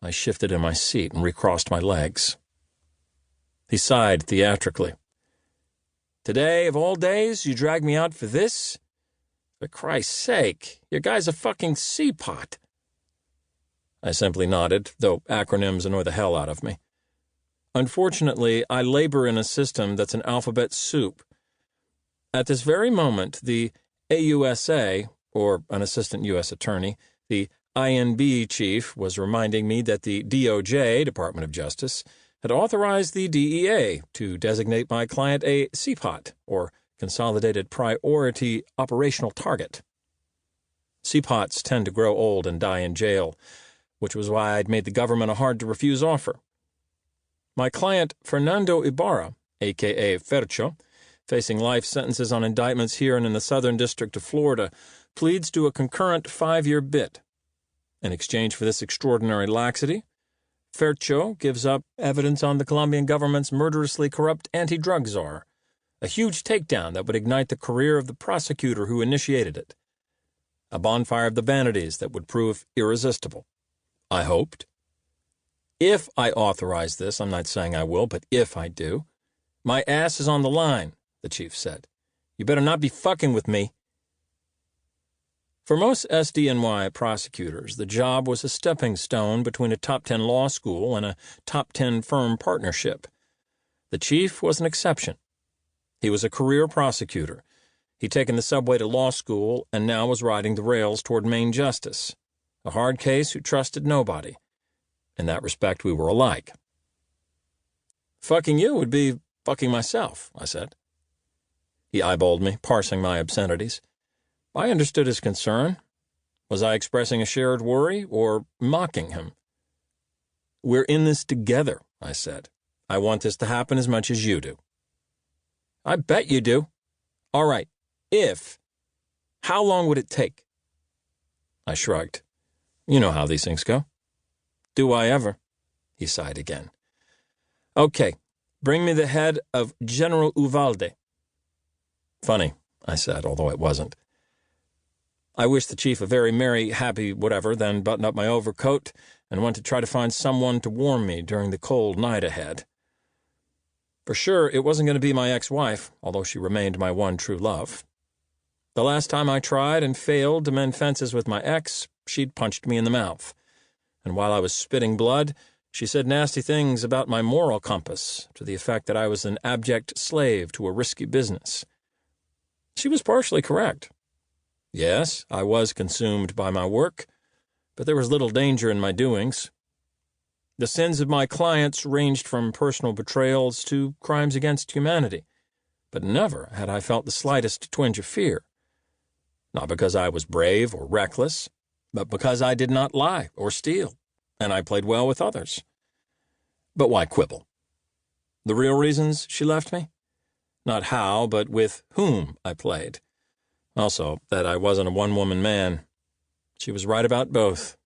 I shifted in my seat and recrossed my legs. He sighed theatrically. "Today, of all days, you drag me out for this? For Christ's sake, your guy's a fucking seapot." I simply nodded, though acronyms annoy the hell out of me. Unfortunately, I labor in a system that's an alphabet soup. At this very moment, the AUSA, or an assistant U.S. attorney, the INB chief, was reminding me that the DOJ, Department of Justice, had authorized the DEA to designate my client a CPOT, or Consolidated Priority Operational Target. CPOTs tend to grow old and die in jail, which was why I'd made the government a hard-to-refuse offer. My client, Fernando Ibarra, a.k.a. Fercho, facing life sentences on indictments here and in the Southern District of Florida, pleads to a concurrent 5-year bit. In exchange for this extraordinary laxity, Fercho gives up evidence on the Colombian government's murderously corrupt anti-drug czar, a huge takedown that would ignite the career of the prosecutor who initiated it, a bonfire of the vanities that would prove irresistible. I hoped. If I authorize this, I'm not saying I will, but if I do, my ass is on the line, the chief said. You better not be fucking with me. For most SDNY prosecutors, the job was a stepping stone between a top 10 law school and a top 10 firm partnership. The chief was an exception. He was a career prosecutor. He'd taken the subway to law school and now was riding the rails toward Maine justice. A hard case who trusted nobody. In that respect, we were alike. "Fucking you would be fucking myself," I said. He eyeballed me, parsing my obscenities. I understood his concern. Was I expressing a shared worry or mocking him? "We're in this together," I said. "I want this to happen as much as you do." "I bet you do." "All right, if. How long would it take?" I shrugged. "You know how these things go." "Do I ever?" He sighed again. "Okay, bring me the head of General Uvalde." "Funny," I said, although it wasn't. I wished the chief a very merry, happy whatever, then buttoned up my overcoat and went to try to find someone to warm me during the cold night ahead. For sure, it wasn't going to be my ex-wife, although she remained my one true love. The last time I tried and failed to mend fences with my ex, she'd punched me in the mouth. And while I was spitting blood, she said nasty things about my moral compass, to the effect that I was an abject slave to a risky business. She was partially correct. Yes, I was consumed by my work, but there was little danger in my doings. The sins of my clients ranged from personal betrayals to crimes against humanity, but never had I felt the slightest twinge of fear. Not because I was brave or reckless, but because I did not lie or steal, and I played well with others. But why quibble? The real reasons she left me? Not how, but with whom I played. Also, that I wasn't a one-woman man. She was right about both.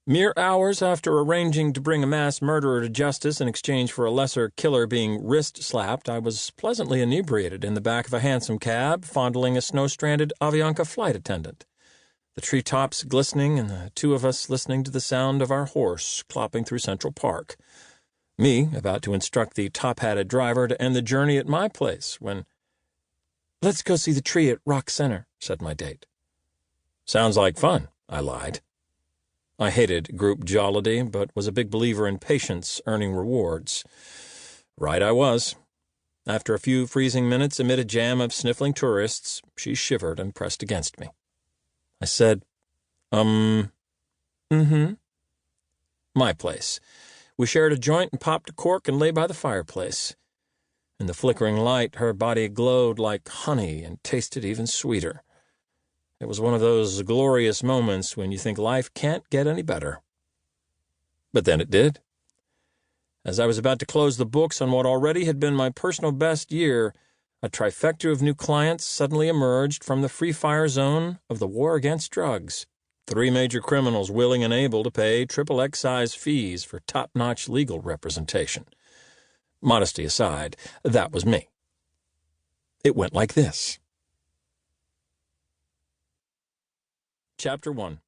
Mere hours after arranging to bring a mass murderer to justice in exchange for a lesser killer being wrist-slapped, I was pleasantly inebriated in the back of a hansom cab, fondling a snow-stranded Avianca flight attendant. The treetops glistening and the two of us listening to the sound of our horse clopping through Central Park. Me about to instruct the top-hatted driver to end the journey at my place when... "Let's go see the tree at Rock Center," said my date. "Sounds like fun," I lied. I hated group jollity, but was a big believer in patience earning rewards. Right I was. After a few freezing minutes amid a jam of sniffling tourists, she shivered and pressed against me. I said, mm-hmm. My place. We shared a joint and popped a cork and lay by the fireplace. In the flickering light, her body glowed like honey and tasted even sweeter. It was one of those glorious moments when you think life can't get any better. But then it did. As I was about to close the books on what already had been my personal best year, a trifecta of new clients suddenly emerged from the free-fire zone of the war against drugs. 3 major criminals willing and able to pay triple excise fees for top-notch legal representation. Modesty aside, that was me. It went like this. Chapter 1.